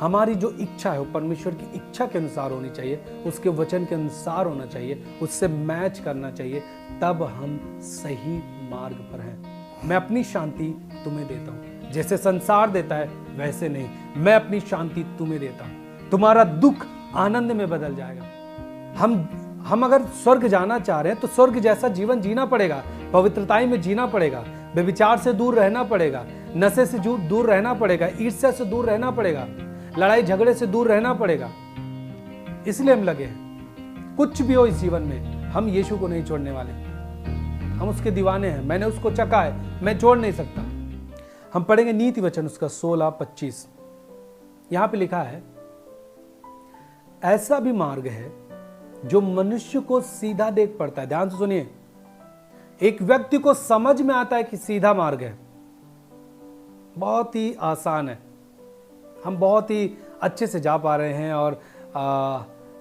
हमारी जो इच्छा है वो परमेश्वर की इच्छा के अनुसार होनी चाहिए, उसके वचन के अनुसार होना चाहिए, उससे मैच करना चाहिए, तब हम सही मार्ग पर हैं। मैं अपनी शांति तुम्हें देता हूँ, जैसे संसार देता है वैसे नहीं, मैं अपनी शांति तुम्हें देता हूँ। तुम्हारा दुख आनंद में बदल जाएगा। हम अगर स्वर्ग जाना चाह रहे हैं तो स्वर्ग जैसा जीवन जीना पड़ेगा, पवित्रताई में जीना पड़ेगा, व्यभिचार से दूर रहना पड़ेगा, नशे से दूर रहना पड़ेगा, ईर्ष्या से दूर रहना पड़ेगा, लड़ाई झगड़े से दूर रहना पड़ेगा। इसलिए हम लगे हैं। कुछ भी हो इस जीवन में, हम यीशु को नहीं छोड़ने वाले, हम उसके दीवाने हैं। मैंने उसको चखा है, मैं छोड़ नहीं सकता। हम पढ़ेंगे नीति वचन उसका 16-25। यहां पे लिखा है, ऐसा भी मार्ग है जो मनुष्य को सीधा देख पड़ता है। ध्यान से सुनिए, एक व्यक्ति को समझ में आता है कि सीधा मार्ग है, बहुत ही आसान है, हम बहुत ही अच्छे से जा पा रहे हैं और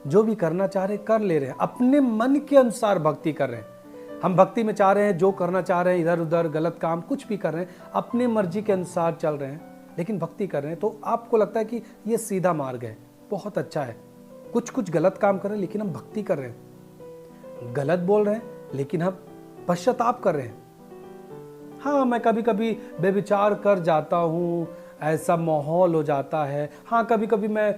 जो भी करना चाह रहे हैं कर ले रहे हैं, अपने मन के अनुसार भक्ति कर रहे हैं। हम भक्ति में चाह रहे हैं, जो करना चाह रहे हैं, इधर उधर गलत काम कुछ भी कर रहे हैं, अपने मर्जी के अनुसार चल रहे हैं, लेकिन भक्ति कर रहे हैं। तो आपको लगता है कि ये सीधा मार्ग है, बहुत अच्छा है। कुछ गलत काम कर रहे हैं लेकिन हम भक्ति कर रहे हैं, गलत बोल रहे हैं लेकिन हम पश्चाताप कर रहे हैं। हाँ, मैं कभी कभी बेविचार कर जाता हूँ, ऐसा माहौल हो जाता है। हाँ, कभी कभी मैं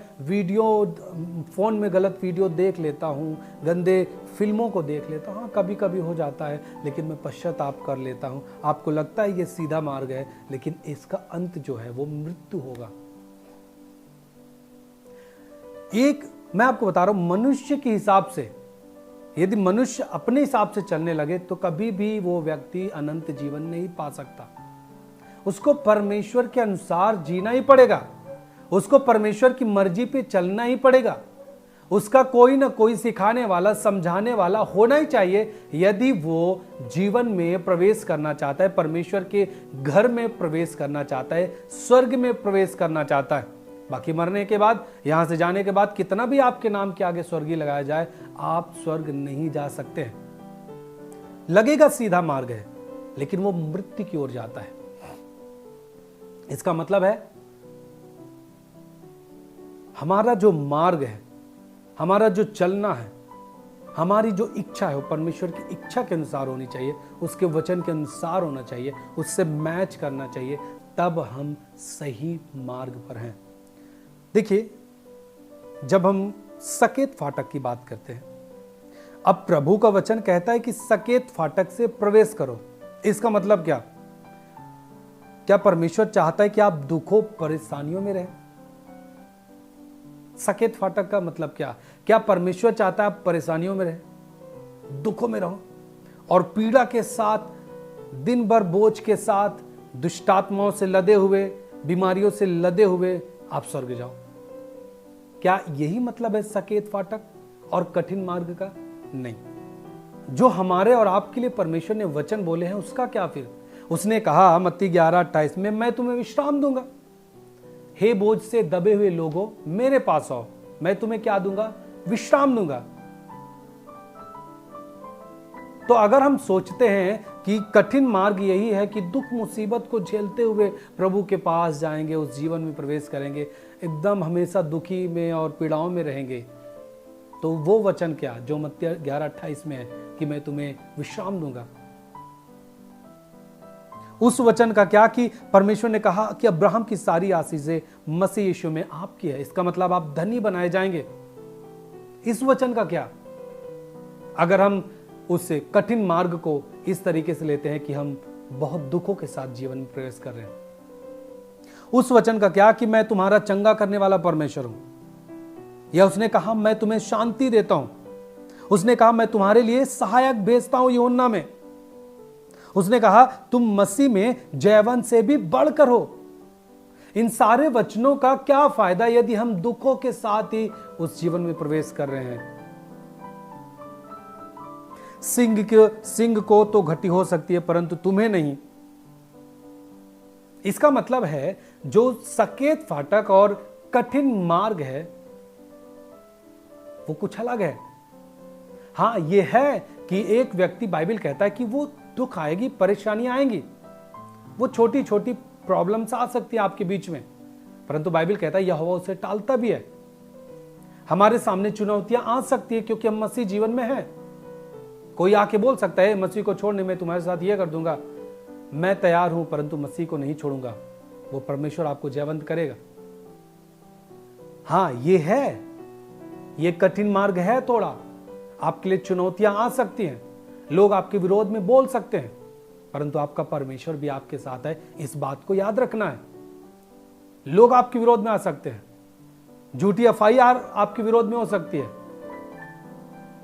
फ़ोन में गलत वीडियो देख लेता हूँ, गंदे फिल्मों को देख लेता हूँ। हाँ, कभी कभी हो जाता है, लेकिन मैं पश्चाताप कर लेता हूँ। आपको लगता है ये सीधा मार्ग है, लेकिन इसका अंत जो है वो मृत्यु होगा। मैं आपको बता रहा हूँ, मनुष्य के हिसाब से यदि मनुष्य अपने हिसाब से चलने लगे तो कभी भी वो व्यक्ति अनंत जीवन नहीं पा सकता। उसको परमेश्वर के अनुसार जीना ही पड़ेगा, उसको परमेश्वर की मर्जी पे चलना ही पड़ेगा। उसका कोई ना कोई सिखाने वाला, समझाने वाला होना ही चाहिए, यदि वो जीवन में प्रवेश करना चाहता है, परमेश्वर के घर में प्रवेश करना चाहता है, स्वर्ग में प्रवेश करना चाहता है। बाकी मरने के बाद, यहां से जाने के बाद कितना भी आपके नाम के आगे स्वर्गीय लगाया जाए, आप स्वर्ग नहीं जा सकते हैं। लगेगा सीधा मार्ग है, लेकिन वो मृत्यु की ओर जाता है। इसका मतलब है हमारा जो मार्ग है, हमारा जो चलना है, हमारी जो इच्छा है वो परमेश्वर की इच्छा के अनुसार होनी चाहिए, उसके वचन के अनुसार होना चाहिए, उससे मैच करना चाहिए, तब हम सही मार्ग पर हैं। देखिए, जब हम सकेत फाटक की बात करते हैं, अब प्रभु का वचन कहता है कि सकेत फाटक से प्रवेश करो। इसका मतलब क्या? क्या परमेश्वर चाहता है कि आप दुखों परेशानियों में रहें? सकेत फाटक का मतलब क्या परमेश्वर चाहता है आप परेशानियों में रहें, दुखों में रहो और पीड़ा के साथ, दिन भर बोझ के साथ, दुष्टात्माओं से लदे हुए, बीमारियों से लदे हुए आप स्वर्ग जाओ? क्या यही मतलब है सकेत फाटक और कठिन मार्ग का? नहीं। जो हमारे और आपके लिए परमेश्वर ने वचन बोले हैं उसका क्या फिर? उसने कहा मत्ती 11:28 में, मैं तुम्हें विश्राम दूंगा। हे बोझ से दबे हुए लोगों, मेरे पास आओ, मैं तुम्हें क्या दूंगा? विश्राम दूंगा। तो अगर हम सोचते हैं कि कठिन मार्ग यही है कि दुख मुसीबत को झेलते हुए प्रभु के पास जाएंगे, उस जीवन में प्रवेश करेंगे, एकदम हमेशा दुखी में और पीड़ाओं में रहेंगे, तो वो वचन क्या जो मत्ती 11:28 में है कि मैं तुम्हें विश्राम दूंगा? उस वचन का क्या कि परमेश्वर ने कहा कि अब्राहम की सारी आशीषें मसीह यीशु में आपकी है, इसका मतलब आप धनी बनाए जाएंगे। इस वचन का क्या अगर हम उस कठिन मार्ग को इस तरीके से लेते हैं कि हम बहुत दुखों के साथ जीवन में प्रवेश कर रहे हैं? उस वचन का क्या कि मैं तुम्हारा चंगा करने वाला परमेश्वर हूं, या उसने कहा मैं तुम्हें शांति देता हूं, उसने कहा मैं तुम्हारे लिए सहायक भेजता हूं यूहन्ना में, उसने कहा तुम मसीह में जयवंत से भी बढ़कर हो। इन सारे वचनों का क्या फायदा यदि हम दुखों के साथ ही उस जीवन में प्रवेश कर रहे हैं? सिंह को तो घटी हो सकती है परंतु तुम्हें नहीं। इसका मतलब है जो सकेत फाटक और कठिन मार्ग है वो कुछ अलग है। हां, यह है कि एक व्यक्ति, बाइबल कहता है कि वो दुख आएगी, परेशानियां आएंगी, वो छोटी छोटी प्रॉब्लम्स आ सकती है आपके बीच में, परंतु बाइबल कहता है यहोवा उसे टालता भी है। हमारे सामने चुनौतियां आ सकती है क्योंकि हम मसीह जीवन में हैं। कोई आके बोल सकता है मसीह को छोड़ने में तुम्हारे साथ ये कर दूंगा, मैं तैयार हूं परंतु मसीह को नहीं छोड़ूंगा। वो परमेश्वर आपको जयवंत करेगा। हाँ ये है, ये कठिन मार्ग है, थोड़ा आपके लिए चुनौतियां आ सकती हैं, लोग आपके विरोध में बोल सकते हैं, परंतु आपका परमेश्वर भी आपके साथ है। इस बात को याद रखना है। लोग आपके विरोध में आ सकते हैं, झूठी एफआईआर आपके विरोध में हो सकती है,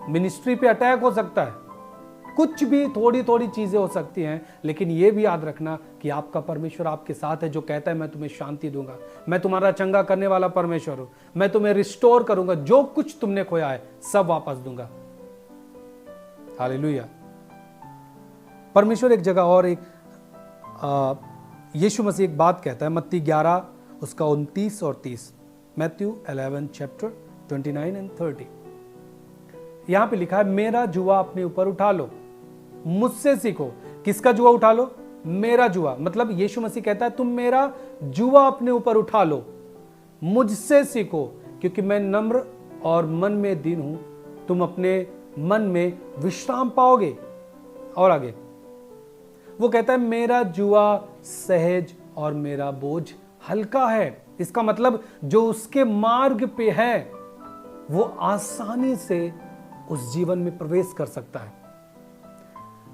मिनिस्ट्री पे अटैक हो सकता है, कुछ भी थोड़ी थोड़ी चीजें हो सकती हैं, लेकिन यह भी याद रखना कि आपका परमेश्वर आपके साथ है, जो कहता है मैं तुम्हें शांति दूंगा, मैं तुम्हारा चंगा करने वाला परमेश्वर हूं, मैं तुम्हें रिस्टोर करूंगा, जो कुछ तुमने खोया है सब वापस दूंगा। हालेलुया। परमेश्वर एक जगह और यीशु मसीह एक बात कहता है, मत्ती 11 उसका 29 और 30, मैथ्यू 11 चैप्टर 29 एंड 30। यहां पे लिखा है मेरा जुआ अपने ऊपर उठा लो, मुझसे सीखो। किसका जुआ उठा लो? मेरा जुआ। मतलब यीशु मसीह कहता है तुम मेरा जुआ अपने ऊपर उठा लो, मुझसे सीखो क्योंकि मैं नम्र और मन में दीन हूं, तुम अपने मन में विश्राम पाओगे। और आगे वो कहता है मेरा जुआ सहज और मेरा बोझ हल्का है। इसका मतलब जो उसके मार्ग पे है वो आसानी से उस जीवन में प्रवेश कर सकता है।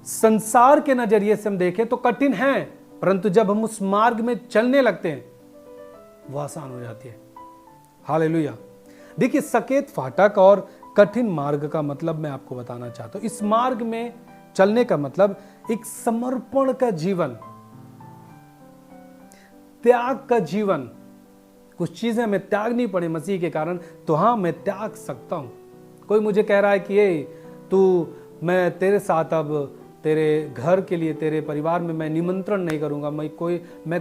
संसार के नजरिए से हम देखें तो कठिन है, परंतु जब हम उस मार्ग में चलने लगते हैं वो आसान हो जाती है। हालेलुया। देखिए सकेत फाटक और कठिन मार्ग का मतलब मैं आपको बताना चाहता हूं। इस मार्ग में चलने का मतलब एक समर्पण का जीवन, त्याग का जीवन। कुछ चीजें हमें त्यागनी पड़े मसीह के कारण, तो हाँ मैं त्याग सकता हूं। कोई मुझे कह रहा है कि ये तू, मैं तेरे साथ अब तेरे घर के लिए, तेरे परिवार में मैं निमंत्रण नहीं करूंगा, मैं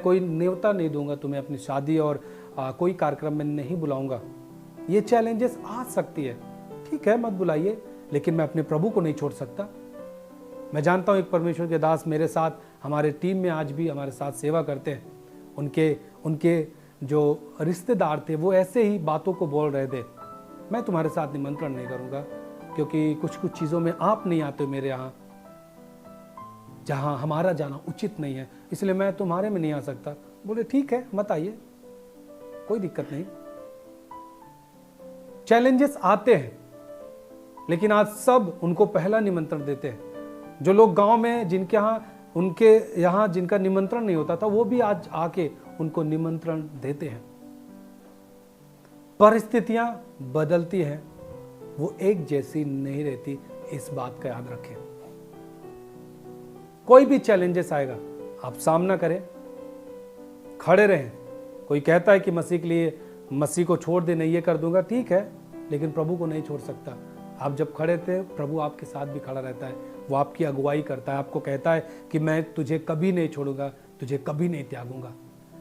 कोई न्योता नहीं दूंगा तुम्हें अपनी शादी और कोई कार्यक्रम में नहीं बुलाऊंगा। ये चैलेंजेस आ सकती है, ठीक है मत बुलाइए, लेकिन मैं अपने प्रभु को नहीं छोड़ सकता। मैं जानता हूं एक परमेश्वर के दास मेरे साथ, हमारे टीम में आज भी हमारे साथ सेवा करते हैं। उनके जो रिश्तेदार थे वो ऐसे ही बातों को बोल रहे थे, मैं तुम्हारे साथ निमंत्रण नहीं करूंगा क्योंकि कुछ कुछ चीज़ों में आप नहीं आते हो मेरे यहाँ, जहाँ हमारा जाना उचित नहीं है, इसलिए मैं तुम्हारे में नहीं आ सकता। बोले ठीक है मत आइए, कोई दिक्कत नहीं। चैलेंजेस आते हैं, लेकिन आज सब उनको पहला निमंत्रण देते हैं। जो लोग गांव में जिनके उनके यहाँ जिनका निमंत्रण नहीं होता था, वो भी आज आके उनको निमंत्रण देते हैं। परिस्थितियां बदलती हैं, वो एक जैसी नहीं रहती, इस बात का याद रखें। कोई भी चैलेंजेस आएगा आप सामना करें, खड़े रहें। कोई कहता है कि मसीह के लिए, मसीह को छोड़ दे, नहीं ये कर दूंगा, ठीक है, लेकिन प्रभु को नहीं छोड़ सकता। आप जब खड़े थे प्रभु आपके साथ भी खड़ा रहता है, वो आपकी अगुवाई करता है, आपको कहता है कि मैं तुझे कभी नहीं छोड़ूंगा, तुझे कभी नहीं त्यागूंगा,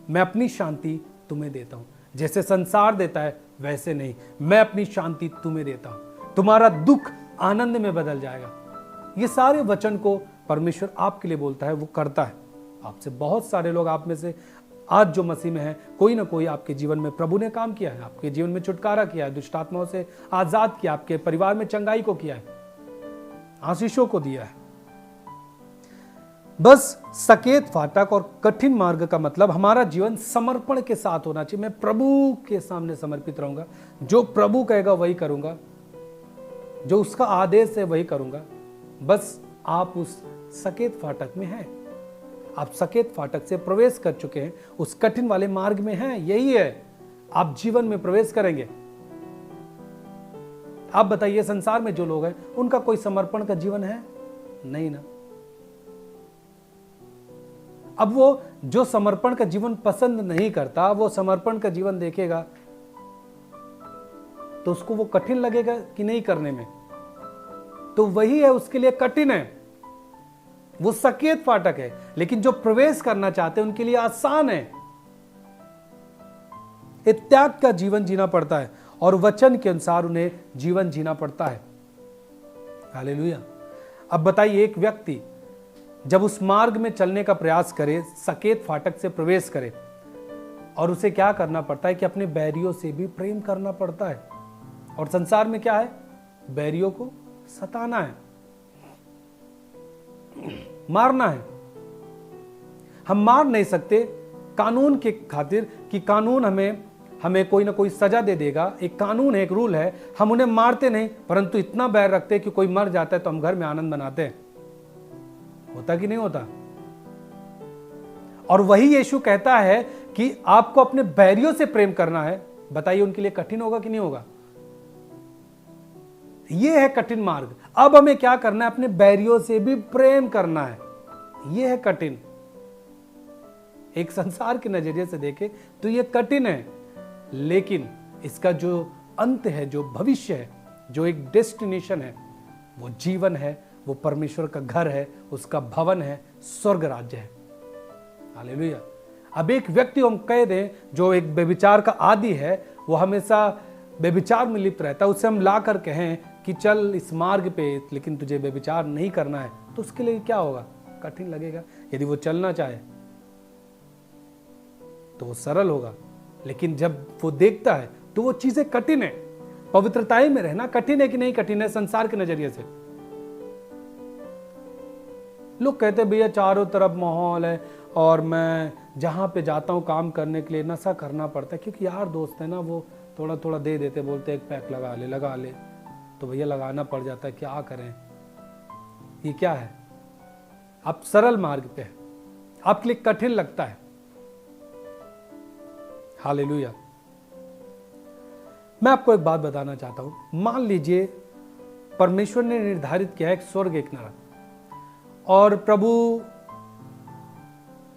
मैं अपनी शांति तुम्हें देता हूं। जैसे संसार देता है वैसे नहीं, मैं अपनी शांति तुम्हें देता हूं, तुम्हारा दुख आनंद में बदल जाएगा। ये सारे वचन को परमेश्वर आपके लिए बोलता है, वो करता है। आपसे बहुत सारे लोग, आप में से आज जो मसीह में है, कोई ना कोई आपके जीवन में प्रभु ने काम किया है, आपके जीवन में छुटकारा किया है, दुष्ट आत्माओं से आजाद किया, आपके परिवार में चंगाई को किया है, आशीषों को दिया है। बस सकेत फाटक और कठिन मार्ग का मतलब हमारा जीवन समर्पण के साथ होना चाहिए। मैं प्रभु के सामने समर्पित रहूंगा, जो प्रभु कहेगा वही करूंगा, जो उसका आदेश है वही करूंगा। बस आप उस सकेत फाटक में हैं, आप सकेत फाटक से प्रवेश कर चुके हैं, उस कठिन वाले मार्ग में हैं, यही है, आप जीवन में प्रवेश करेंगे। आप बताइए संसार में जो लोग हैं उनका कोई समर्पण का जीवन है? नहीं ना। अब वो जो समर्पण का जीवन पसंद नहीं करता, वो समर्पण का जीवन देखेगा तो उसको वो कठिन लगेगा कि नहीं करने में, तो वही है उसके लिए कठिन है, वो सकेत फाटक है। लेकिन जो प्रवेश करना चाहते हैं उनके लिए आसान है। त्याग का जीवन जीना पड़ता है और वचन के अनुसार उन्हें जीवन जीना पड़ता है। हालेलुया। अब बताइए, एक व्यक्ति जब उस मार्ग में चलने का प्रयास करे, सकेत फाटक से प्रवेश करे, और उसे क्या करना पड़ता है कि अपने बैरियों से भी प्रेम करना पड़ता है। और संसार में क्या है? बैरियों को सताना है, मारना है। हम मार नहीं सकते कानून के खातिर कि कानून हमें कोई ना कोई सजा दे देगा। एक कानून है, एक रूल है, हम उन्हें मारते नहीं, परंतु इतना बैर रखते हैं कि कोई मर जाता है तो हम घर में आनंद मनाते हैं। होता कि नहीं होता? और वही यीशु कहता है कि आपको अपने बैरियों से प्रेम करना है। बताइए उनके लिए कठिन होगा कि नहीं होगा? यह है कठिन मार्ग। अब हमें क्या करना है? अपने बैरियों से भी प्रेम करना है। यह है कठिन। एक संसार के नजरिए से देखे तो यह कठिन है, लेकिन इसका जो अंत है, जो भविष्य है, जो एक डेस्टिनेशन है, वो जीवन है, वो परमेश्वर का घर है, उसका भवन है, स्वर्ग राज्य है। हालेलुया। अब एक व्यक्ति हम कह दें जो एक व्यभिचार का आदी है, वो हमेशा व्यभिचार में लिप्त रहता है, उससे हम ला कर कहें कि चल इस मार्ग पे, लेकिन तुझे व्यभिचार नहीं करना है, तो उसके लिए क्या होगा? कठिन लगेगा। यदि वो चलना चाहे तो वो सरल होगा, लेकिन जब वो देखता है तो वो चीजें कठिन है। पवित्रताई में रहना कठिन है कि नहीं कठिन है? संसार के नजरिए से लोग कहते हैं भैया चारों तरफ माहौल है और मैं जहां पे जाता हूं काम करने के लिए नशा करना पड़ता है, क्योंकि यार दोस्त है ना, वो थोड़ा थोड़ा दे देते, बोलते एक पैक लगा ले, तो भैया लगाना पड़ जाता है। क्या करें? ये क्या है? आप सरल मार्ग पे है, आपके लिए कठिन लगता है। हालेलुया। मैं आपको एक बात बताना चाहता हूं। मान लीजिए परमेश्वर ने निर्धारित किया है एक स्वर्ग एक नरक, और प्रभु,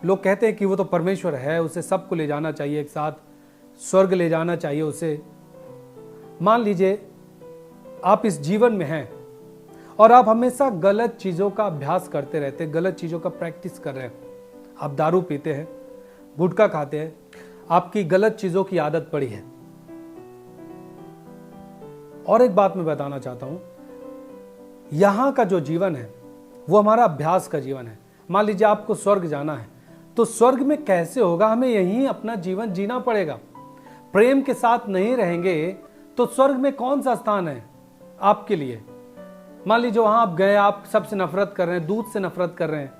लोग कहते हैं कि वो तो परमेश्वर है, उसे सबको ले जाना चाहिए, एक साथ स्वर्ग ले जाना चाहिए उसे। मान लीजिए आप इस जीवन में हैं और आप हमेशा गलत चीजों का अभ्यास करते रहते हैं, गलत चीजों का प्रैक्टिस कर रहे हैं। आप दारू पीते हैं, गुटखा खाते हैं, आपकी गलत चीजों की आदत पड़ी है। और एक बात मैं बताना चाहता हूं, यहां का जो जीवन है वो हमारा अभ्यास का जीवन है। मान लीजिए आपको स्वर्ग जाना है, तो स्वर्ग में कैसे होगा? हमें यहीं अपना जीवन जीना पड़ेगा। प्रेम के साथ नहीं रहेंगे तो स्वर्ग में कौन सा स्थान है आपके लिए? मान लीजिए वहां आप गए, आप सबसे नफरत कर रहे हैं, दूध से नफरत कर रहे हैं।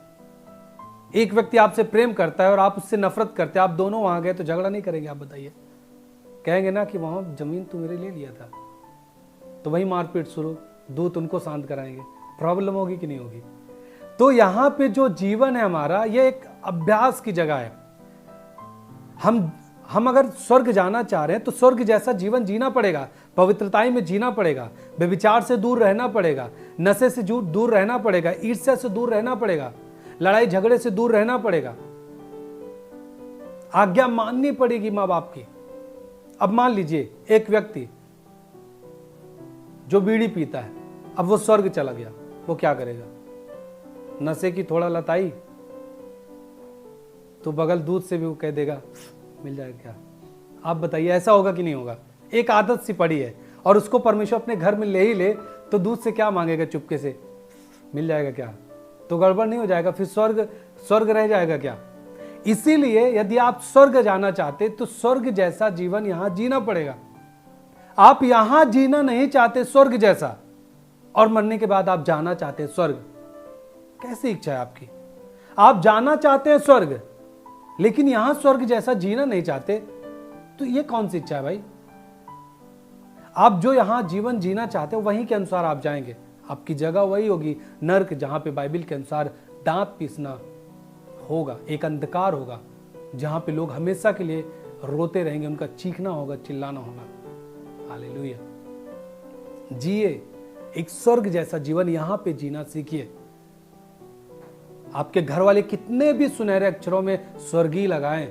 एक व्यक्ति आपसे प्रेम करता है और आप उससे नफरत करते हैं, आप दोनों वहां गए तो झगड़ा नहीं करेंगे? आप बताइए, कहेंगे ना कि वहां जमीन तू मेरे ले लिया था, तो वही मारपीट शुरू, दूध उनको शांत कराएंगे। प्रॉब्लम होगी कि नहीं होगी? तो यहां पे जो जीवन है हमारा, ये एक अभ्यास की जगह है। हम अगर स्वर्ग जाना चाह रहे हैं तो स्वर्ग जैसा जीवन जीना पड़ेगा, पवित्रताई में जीना पड़ेगा, व्यभिचार से दूर रहना पड़ेगा, नशे से दूर रहना पड़ेगा, ईर्ष्या से दूर रहना पड़ेगा, लड़ाई झगड़े से दूर रहना पड़ेगा, आज्ञा माननी पड़ेगी मां बाप की। अब मान लीजिए एक व्यक्ति जो बीड़ी पीता है, अब वो स्वर्ग चला गया, वो क्या करेगा? नशे की थोड़ा लत आई तो बगल दूध से भी वो कह देगा मिल जाएगा क्या? आप बताइए, ऐसा होगा कि नहीं होगा? एक आदत सी पड़ी है और उसको परमेश्वर अपने घर में ले ही ले तो दूध से क्या मांगेगा? चुपके से मिल जाएगा क्या? तो गड़बड़ नहीं हो जाएगा? फिर स्वर्ग रह जाएगा क्या? इसीलिए यदि आप स्वर्ग जाना चाहते तो स्वर्ग जैसा जीवन यहां जीना पड़ेगा। आप यहां जीना नहीं चाहते स्वर्ग जैसा, और मरने के बाद आप जाना चाहते हैं स्वर्ग। कैसी इच्छा है आपकी? आप जाना चाहते हैं स्वर्ग, लेकिन यहां स्वर्ग जैसा जीना नहीं चाहते, तो ये कौन सी इच्छा है भाई? आप जो यहां जीवन जीना चाहते हो वहीं के अनुसार आप जाएंगे, आपकी जगह वही होगी नर्क, जहां पे बाइबल के अनुसार दांत पीसना होगा, एक अंधकार होगा जहां पे लोग हमेशा के लिए रोते रहेंगे, उनका चीखना होगा, चिल्लाना होगा। हालेलुया। जिए एक स्वर्ग जैसा जीवन यहां पे जीना सीखिए। आपके घर वाले कितने भी सुनहरे अक्षरों में स्वर्गीय लगाएं,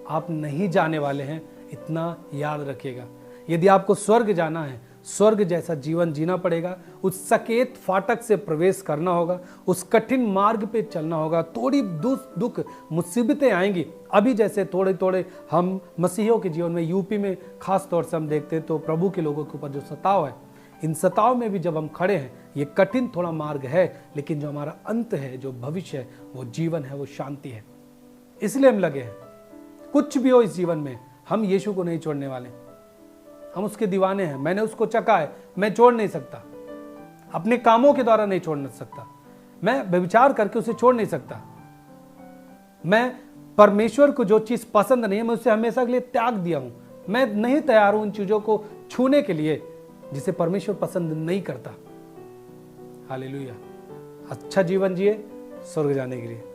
आप नहीं जाने वाले हैं, इतना याद रखिएगा। यदि आपको स्वर्ग जाना है, स्वर्ग जैसा जीवन जीना पड़ेगा, उस सकेत फाटक से प्रवेश करना होगा, उस कठिन मार्ग पे चलना होगा। थोड़ी दुख मुसीबतें आएंगी। अभी जैसे थोड़े थोड़े हम मसीहियों के जीवन में, यूपी में खास तौर से हम देखते हैं तो प्रभु के लोगों के ऊपर जो सताव है, इन सताव में भी जब हम खड़े हैं, ये कठिन थोड़ा मार्ग है, लेकिन जो हमारा अंत है, जो भविष्य है, वो जीवन है, वो शांति है। इसलिए हम लगे हैं। कुछ भी हो इस जीवन में, हम यीशु को नहीं छोड़ने वाले। हम उसके दीवाने हैं। मैंने उसको चखा है, मैं छोड़ नहीं सकता। अपने कामों के द्वारा नहीं छोड़ सकता। मैं व्यभिचार करके उसे छोड़ नहीं सकता। मैं परमेश्वर को जो चीज पसंद नहीं है, मैं उसे हमेशा के लिए त्याग दिया हूं। मैं नहीं तैयार हूं उन चीजों को छूने के लिए जिसे परमेश्वर पसंद नहीं करता। हालेलुया। अच्छा जीवन जिए स्वर्ग जाने के लिए।